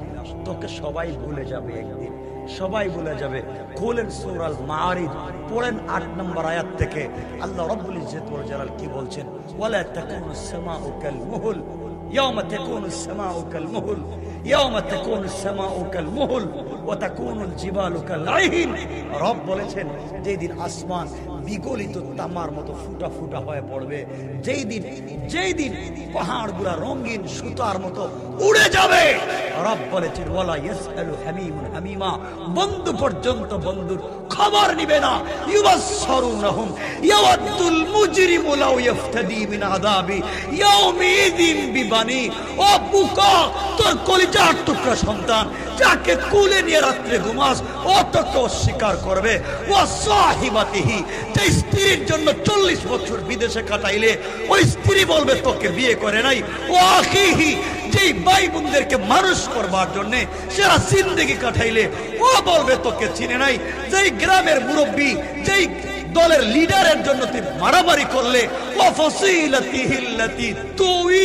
তোকে সবাই ভুলে যাবে, একদিন সবাই ভুলে যাবে। খোলেন সূরা আল মাআরিজ, পড়েন 8 নম্বর আয়াত থেকে। আল্লাহ রাব্বুল ইজ্জত ওয়াল জালাল কি বলছেন? ওয়ালা তাকুনুস সামাউ কাল মুহল ইয়াওমা তাকুনুস সামাউ কাল মুহল ইয়াওমা তাকুনুস সামাউ কাল মুহল ওয়া তাকুনুল জিবালু কাল আইন। রব বলেছেন যেদিন আসমান বিগলিত তামার মতো ফুটা ফুটা হয়ে পড়বে, যেই দিন পাহাড়গুলা রঙিন সুতার মতো উড়ে যাবে। রব বলেছেন ওয়ালা ইয়াসআলু হামিমুন হামিমা, বন্ধু পর্যন্ত বন্ধুর খবর নিবে না। ইউবাসসারুনহুম ইয়াওয়াদুল মুজরিমু লাউ ইফতাদি মিন আযাবি ইয়াউমিদিন বিবানি। ও বুকা, তোর কলিজার টুকরা সন্তান যাকে কুলে নিয়ে রাত্রে ঘুমাস, ও তোকে অস্বীকার করবে। ও সাহিবাতিহি, যে স্ত্রীর জন্য 40 বছর বিদেশে কাটাইলে ওই স্ত্রী বলবে তোকে বিয়ে করে নাই। ও আখিহি, যেই ভাই বোনদেরকে মানুষ করবার জন্য সেরা জিন্দেগি কাটাইলে ও বলবে তোকে চিনে নাই। যেই গ্রামের মুরব্বী, যেই দলের লিডারের জন্য তুই মারামারি করলে ও ফসিলাতিহিল্লাতি তুই,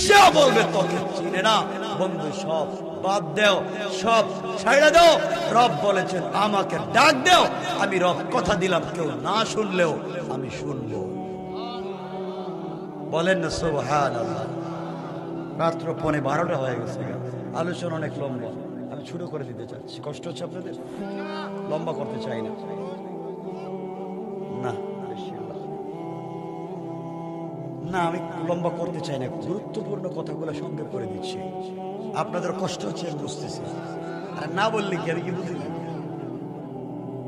সে বলবে তোকে চিনে না। বন্ধু সব বাদ দাও, সব ছাইড়া দাও। রব বলেছেন আমাকে ডাক দাও, আমি রব কথা দিলাম কেউ না শুনলেও আমি শুনবো। বলেন না সুবহানাল্লাহ। রাত্র 12:15 হয়ে গেছে, আলোচনা অনেক লম্বা, আমি শুরু করে দিতে চাচ্ছি। কষ্ট হচ্ছে আপনাদের? লম্বা করতে চাই না, না আমি লম্বা করতে চাই না, গুরুত্বপূর্ণ কথাগুলো সঙ্গে করে দিচ্ছি। আপনাদের কষ্ট হচ্ছে আমি বুঝতেছি, আর না বললে কি আমি কি বুঝি না?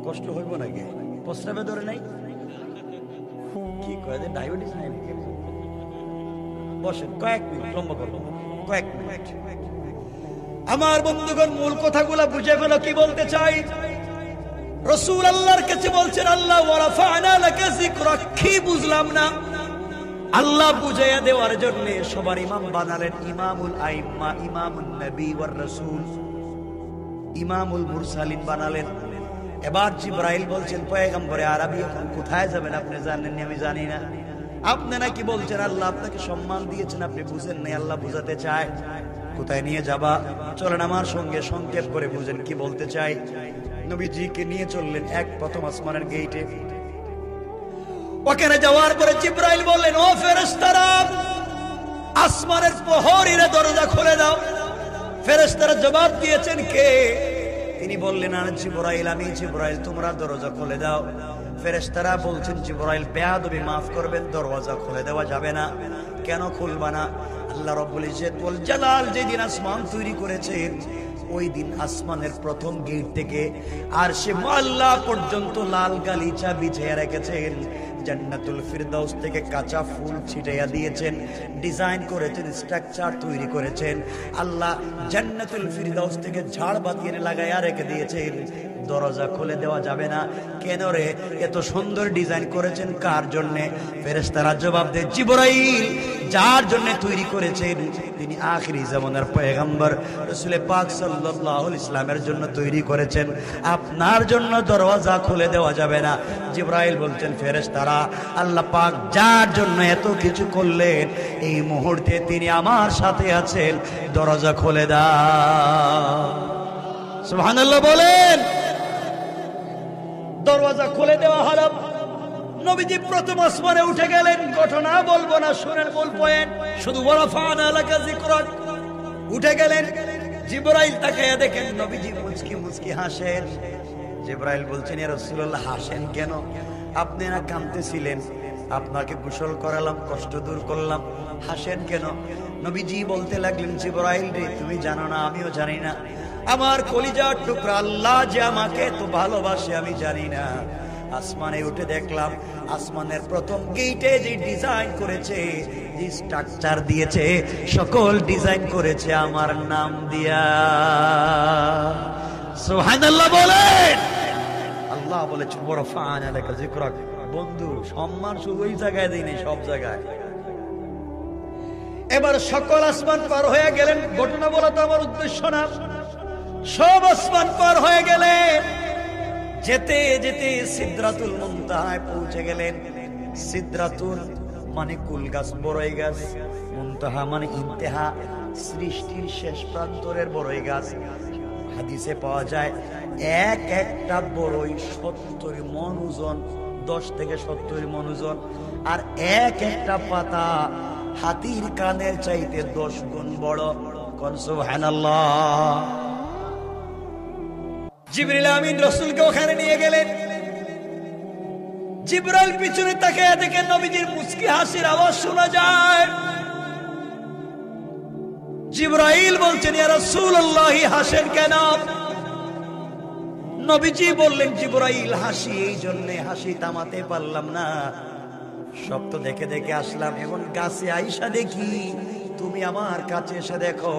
কষ্ট হইব নাকি? প্রস্রাবে ধরে নাই কি কয়ে ডায়াবেটিস নাই? বসেন, কয়েক মিনিট লম্বা করবো, কয়েক মিনিট। আমার বন্ধুগণ মূল কথাগুলো বুঝে ফেলো কি বলতে চাই। রাসূল আল্লাহর কাছে বলছেন আল্লাহ ওয়া রাফা'না লাকা যিকরাক, কি বুঝলাম না? আল্লাহ বুঝাইয়া দেওয়ার জন্য সবার ইমাম বানালেন ইমামুল আইম্মা, ইমামুন নবী ওয়ার রাসূল, ইমামুল মুরসালিন বানালেন। এবার জিবরাইল বলছেন পয়গম্বরে আরবি এখন কোথায় যাবেন আপনি জানেন? আমি জানি না। আপনি নাকি বলছেন আল্লাহ আপনাকে সম্মান দিয়েছেন, আপনি বুঝেন নাই, আল্লাহ বুঝাতে চায়। কোথায় নিয়ে যাবা? চলেন আমার সঙ্গে সংক্ষেপ করে বুঝেন কি বলতে চাই। নবীজিকে নিয়ে চললেন প্রথম আসমানের গেটে। ওখানে যাওয়ার পরে জিবরাইল বললেন ও ফেরেশতারা, আসমানের প্রহরীরা দরজা খুলে দাও। ফেরেশতারা জবাব দিয়েছেন কে? তিনি বললেন আর জিবরাইল, আমি জিবরাইল, তোমরা দরজা খুলে দাও। ফেরেশতারা বলছেন জিবরাইল বেয়াদবি মাফ করবেন, দরজা খুলে দেওয়া যাবে না। কেন খুলবা না? আল্লাহ রাব্বুল ইজ্জত ওয়াল জালাল যেদিন আসমান তৈরি করেছেন ওই দিন আসমানের প্রথম গেট থেকে আর সে মুআল্লা পর্যন্ত লাল গালিচা বিছিয়ে রেখেছেন। জান্নাতুল ফিরদাউস থেকে কাঁচা ফুল ছিটাইয়া দিয়েছেন, ডিজাইন করেছেন, স্ট্রাকচার তৈরি করেছেন। আল্লাহ জান্নাতুল ফিরদাউস থেকে ঝাড় বাতিয়ে লাগাইয়া রেখে দিয়েছেন, দরজা খুলে দেওয়া যাবে না। কেন রে এত সুন্দর ডিজাইন করেছেন? কার জন্য? ফেরেশতারা জবাব দেয়, জিবরাইল যার জন্য তৈরি করেছেন তিনি আখিরি জামানার পয়গম্বর রাসূল পাক সাল্লাল্লাহু আলাইহি ইসলামের জন্য তৈরি করেছেন, আপনার জন্য দরজা খুলে দেওয়া যাবে না। জিবরাইল বলছেন, ফেরেশতারা আল্লাহ পাক যার জন্য এত কিছু করলেন এই মুহূর্তে তিনি আমার সাথে আছেন, দরজা খুলে দাও। সুবহানাল্লাহ বলেন। দরজা খুলে দেওয়া হলো। নবীজি প্রথম আসমানে উঠে গেলেন। ঘটনা বলবো না, শুনেন মূল পয়েন্ট শুধু। ওয়ারাফা'না লাকা যিকরাক। উঠে গেলেন। জিবরাইল তাকায়া দেখেন নবীজি মুচকি মুচকি হাসেন। জিবরাইল বলছেন, ইয়া রাসূলুল্লাহ হাসেন কেন? আপনি না কাঁদতেছিলেন, আপনাকে গোসল করালাম, কষ্ট দূর করলাম, হাসেন কেন? নবীজি বলতে লাগলেন, জিবরাইল রে তুমি জানো না, আমিও জানি না, আমার কলিজার টুকরা আল্লাহ যে আমাকে এত ভালোবাসে আমি জানি না। আসমানে উঠে দেখলাম, আসমানের প্রথম গেটে যে ডিজাইন করেছে, যে স্ট্রাকচার দিয়েছে, সকল ডিজাইন করেছে আমার নাম দিয়া। সুবহানাল্লাহ বলেন। আল্লাহ বলেছে, ওয়ারাফা'না লাকা যিকরাক। বন্ধু, সম্মান শুধু ওই জায়গায় দেই নাই, সব জায়গায়। এবার সকল আসমান পার হয়ে গেলেন। ঘটনা বলা তো আমার উদ্দেশ্য না। সব আসমান পার হয়ে গেলেন। যেতে যেতে সিদরাতুল মুনতাহায় পৌঁছে গেলেন। সিদরাতুল মানে কুল গাছ, বড়ই গাছ। মুনতাহা মানে ইন্তেহা, সৃষ্টির শেষ প্রান্তরের বড়ই গাছ। হাদিসে পাওয়া যায় এক একটা বড়ই 70 মণ ওজন, 10 থেকে 70 মণ ওজন। আর এক একটা পাতা হাতির কানের চাইতে 10 গুণ বড়। কোন সুবহানাল্লাহ। জিবরিল আমিন রাসূলকে ওখানে নিয়ে গেলেন। জিবরাইল পিছনে তাকিয়ে দেখেন নবীজির মুচকি হাসির আওয়াজ শোনা যায়। জিবরাইল বলছেন, ইয়া রাসূলুল্লাহ হাসেন কেন? নবীজি বললেন, জিবরাইল হাসি এই জন্য, হাসি থামাতে পারলাম না, সব তো দেখে দেখে আসলাম, এখন গাছে আইসা দেখি তুমি আমার কাছে এসে দেখো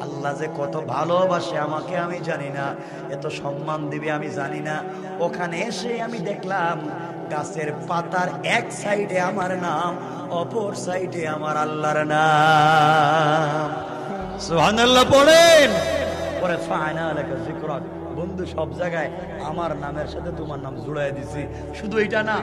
আল্লাহ যে কত ভালোবাসে আমাকে আমি জানি না, এত সম্মান দিবে আমি জানি না। ওখানে এসে আমি দেখলাম গাছের পাতার এক সাইডে আমার নাম, অপর সাইডে আমার আল্লাহর নাম। সুবহানাল্লাহ পড়েন। পরে ফা'না লাকা যিকরাক। বন্ধু, সব জায়গায় আমার নামের সাথে তোমার নাম জুড়াই দিছি। শুধু এটা না,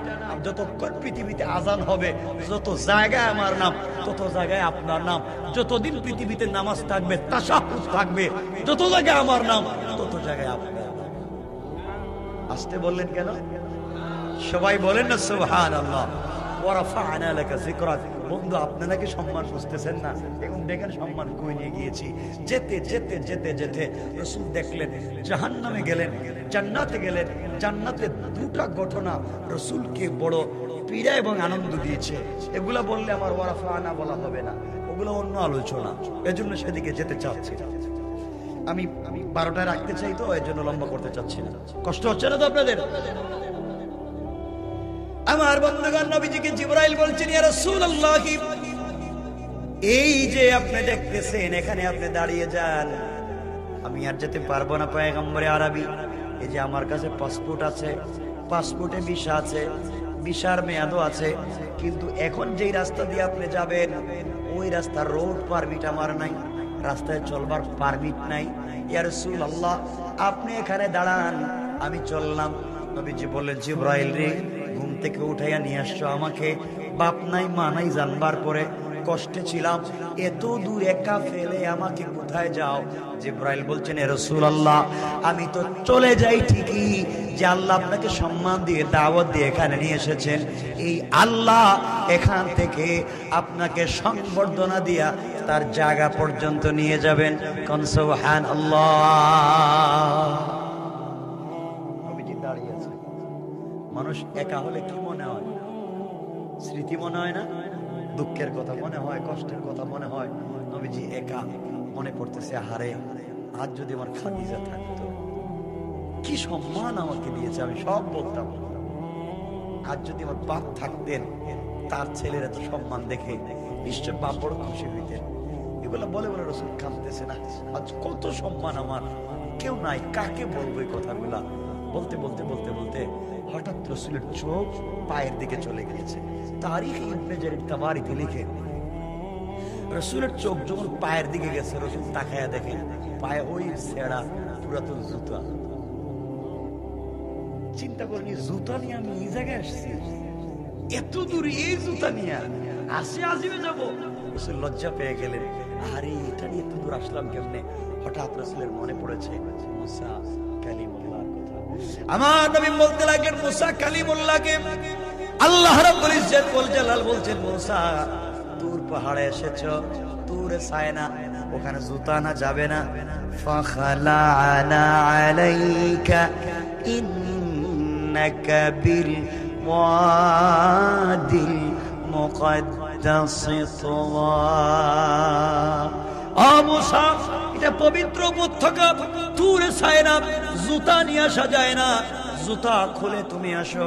যতক্ষণ পৃথিবীতে আজান হবে, যত জায়গায় আমার নাম, তত জায়গায় আপনার নাম। যতদিন পৃথিবীতে নামাজ থাকবে, তাশাহুদ থাকবে, যত জায়গায় আমার নাম, তত জায়গায় আপনার নাম। আসতে বললেন কেন? সবাই বলেন না সুবহানাল্লাহ। ওয়ারাফা'না লাকা যিকরাক। বন্ধু, আপনি নাকি সম্মান বুঝতেছেন না? এখন দেখেন সম্মান কই নিয়ে গিয়েছি। যেতে যেতে যেতে যেতে রাসূল দেখলেন জাহান্নামে গেলেন, জান্নাতে গেলেন। জান্নাতে দুটা ঘটনা রাসূলকে বড় পীড়া এবং আনন্দ দিয়েছে। এগুলা বললে আমার ওয়ারাফা'না বলা হবে না, ওগুলো অন্য আলোচনা। এজন্য সেদিকে যেতে চাচ্ছি। আমি 12টায় রাখতে চাই, তো এর জন্য লম্বা করতে চাচ্ছি না। কষ্ট হচ্ছে না তো আপনাদের? আমার বন্ধুগণ, নবীজিকে জিবরাইল বলছেন, ইয়া রাসূলুল্লাহ এই যে আপনি দেখতেছেন এখানে আপনি দাঁড়িয়ে যান, আমি আর যেতে পারবো না পয়গম্বরে আরবি। এই যে আমার কাছে পাসপোর্ট আছে, পাসপোর্টে ভিসা আছে, ভিসার মেয়াদও আছে, কিন্তু এখন যেই রাস্তা দিয়ে আপনি যাবেন ওই রাস্তার রোড পারমিট আমার নাই, রাস্তায় চলবার পারমিট নাই। ইয়া রাসূলুল্লাহ আপনি এখানে দাঁড়ান, আমি চললাম। নবীজি বললেন, জিবরাইল রে, ঘুম থেকে উঠাইয়া নিয়ে আসছো আমাকে, বাপ নাই মা নাই জানবার পরে কষ্টে ছিলাম, এত দূর একা ফেলে আমাকে কোথায় যাও? জিবরাইল বলছেন, এ রাসূলুল্লাহ আমি তো চলে যাই ঠিকই, যে আল্লাহ আপনাকে সম্মান দিয়ে দাওয়াত দিয়ে এখানে নিয়ে এসেছেন, এই আল্লাহ এখান থেকে আপনাকে সংবর্ধনা দিয়া তার জায়গা পর্যন্ত নিয়ে যাবেন। কোন সুবহানাল্লাহ। নবীজি দাঁড়িয়ে আছে। মানুষ একা হলে কি মনে হয়? স্মৃতি মনে হয় না? দুঃখের কথা মনে হয়, কষ্টের কথা মনে হয়। নবীজি একা, মনে পড়তেছে, হারে আজ যদি আমার খাদিজা থাকতো, কি সম্মান আমাকে দিয়েছে, আমি সব বলতাম। আজ যদি আমার বাপ থাকতেন, তার ছেলের এত সম্মান দেখে নিশ্চয় বাপ বড় খুশি হইতেন। এগুলো বলে বলে রাসূল কাঁদতেছে না, আজ কত সম্মান আমার, কেউ নাই, কাকে বলবো এই কথাগুলা। বলতে বলতে বলতে বলতে হঠাৎ রাসূলের চোখ পায়ের দিকে চলে গিয়েছে। তারিখ ইবনে জারির তাবারিতে লিখে, রাসূলের চোখ যখন পায়ের দিকে গেছে, রাসূল তাকায়া দেখে পায়ে ওই ছেঁড়া পুরাতন জুতা। চিন্তা করিনি, জুতা নিয়ে আমি এই জায়গায় আসছি, এত দূরে এই জুতা নিয়ে আসে আজিমে যাবো। রাসূল লজ্জা পেয়ে গেলেন, আরে এটা নিয়ে এত দূর আসলাম কেমনে। হঠাৎ রাসূলের মনে পড়েছে মুসা কালিমুল্লাহর কথা। আমার নবী বলতে লাগলেন, মুসা কালিমুল্লাহকে আল্লাহ রাব্বুল ইজ্জত ওয়াল জালাল বলছেন, মুসা তুর পাহাড়ে এসেছো, তুরে সায়না, ওখানে জুতা না যাবে না। ফাখালানা আলাইকা ইন্নাকা বিল ওয়াদিল মুকদ্দাস তুওয়া। ও মুসা, এটা পবিত্র উপত্যকা, তুরে সায়না, জুতা নিয়ে আসা যায় না, জুতা খুলে তুমি আসো।